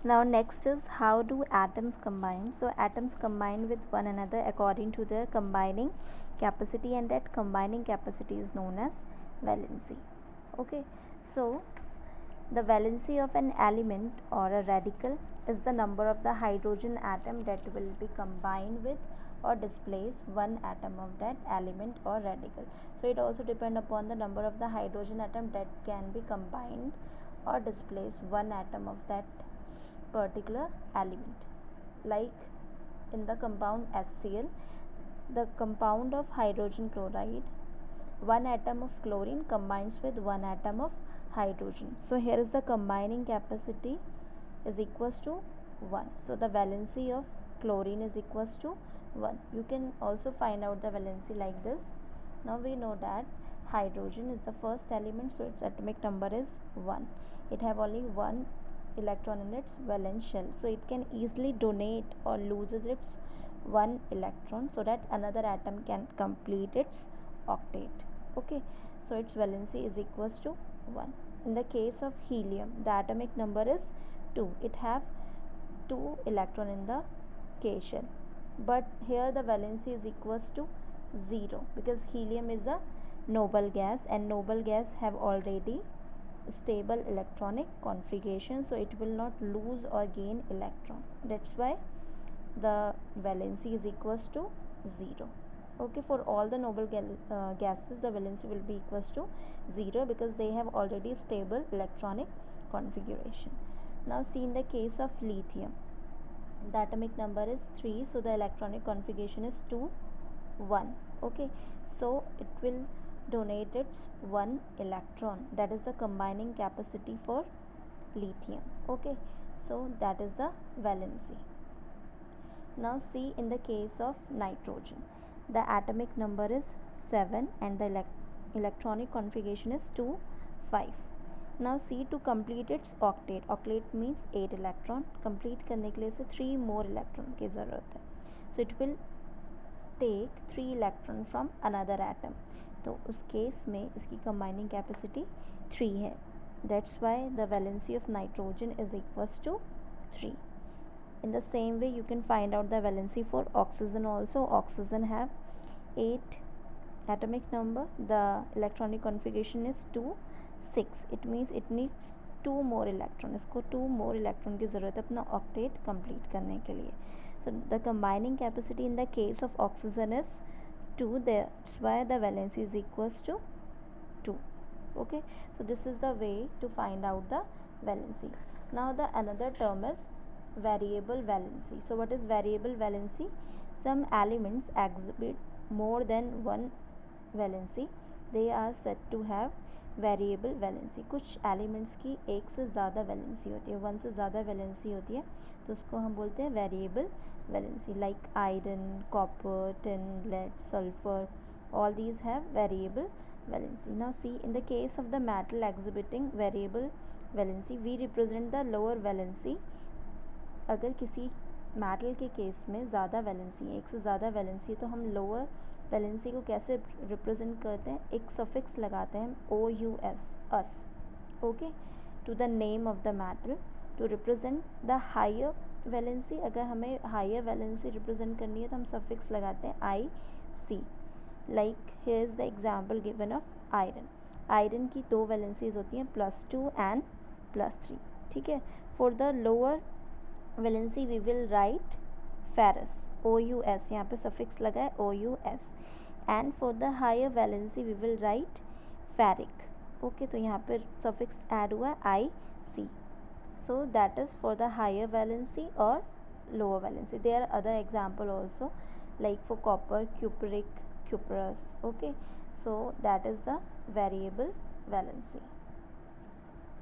Now next is how do atoms combine. So atoms combine with one another according to their combining capacity, and that combining capacity is known as valency. Okay, so the valency of an element or a radical is the number of the hydrogen atom that will be combined with or displace one atom of that element or radical. So it also depends upon the number of the hydrogen atom that can be combined or displace one atom of that particular element. Like in the compound HCl, the compound of hydrogen chloride, one atom of chlorine combines with one atom of hydrogen. So here is the combining capacity is equals to 1. So the valency of chlorine is equals to 1. You can also find out the valency like this. Now we know that hydrogen is the first element, so its atomic number is 1. It have only one electron in its valence shell, so it can easily donate or loses its one electron so that another atom can complete its octet. Okay, so its valency is equals to 1. In the case of helium, the atomic number is 2. It have 2 electron in the K shell, but here the valency is equals to 0 because helium is a noble gas, and noble gas have already stable electronic configuration, so it will not lose or gain electron. That's why the valency is equals to 0. Okay, for all the noble gases the valency will be equals to 0 because they have already stable electronic configuration. Now see in the case of lithium, the atomic number is 3, so the electronic configuration is 2 1. Okay, so it will donate its one electron, that is the combining capacity for lithium. Okay, so that is the valency. Now see in the case of nitrogen, the atomic number is 7 and the electronic configuration is 2 5. Now see to complete its octet, octet means 8 electron, complete करने के लिए से 3 more electron की ज़रूरत है. So it will take 3 electron from another atom, तो उस case में इसकी कंबाइनिंग कैपेसिटी 3 है. That's why the valency of nitrogen is equals to 3. In the same way you can find out the valency for oxygen also. Oxygen have 8 atomic number, the electronic configuration is 2 6. it means it needs 2 more electron, इसको 2 more electron की ज़रूरत है अपना octet complete करने के लिए. So the combining capacity in the case of oxygen is 2, that's why the valency is equals to 2. Okay, so this is the way to find out the valency. Now the another term is variable valency. So what is variable valency? Some elements exhibit more than one valency, they are said to have variable valency. कुछ elements की एक से ज़्यादा valency होती है, 1 से ज़्यादा valency होती है, तो उसको हम बोलते हैं variable valency. Like iron, copper, tin, lead, sulfur, all these have variable valency. Now see in the case of the metal exhibiting variable valency, we represent the lower valency. अगर किसी मेटल के केस में ज़्यादा valency है, एक से ज़्यादा valency है, तो हम लोअर वैलेंसी को कैसे रिप्रेजेंट करते हैं? एक सफिक्स लगाते हैं OUS, ous. Okay, to the name of the metal to represent the higher valency. अगर हमें हायर वैलेंसी रिप्रेजेंट करनी है तो हम सफिक्स लगाते हैं IC. Like here is the example given of iron. Iron की 2 वैलेंसीज होती हैं, +2 एंड +3. ठीक है, for the lower valency we will write ferrous, OUS, यहाँ पे सफिक्स लगा है OUS. And for the higher valency we will write ferric. Okay, तो यहाँ पे सफिक्स ऐड हुआ है IC. So that is for the higher valency और lower valency. There are other example also like for copper, cupric, cuprous. Okay, so that is the variable valency.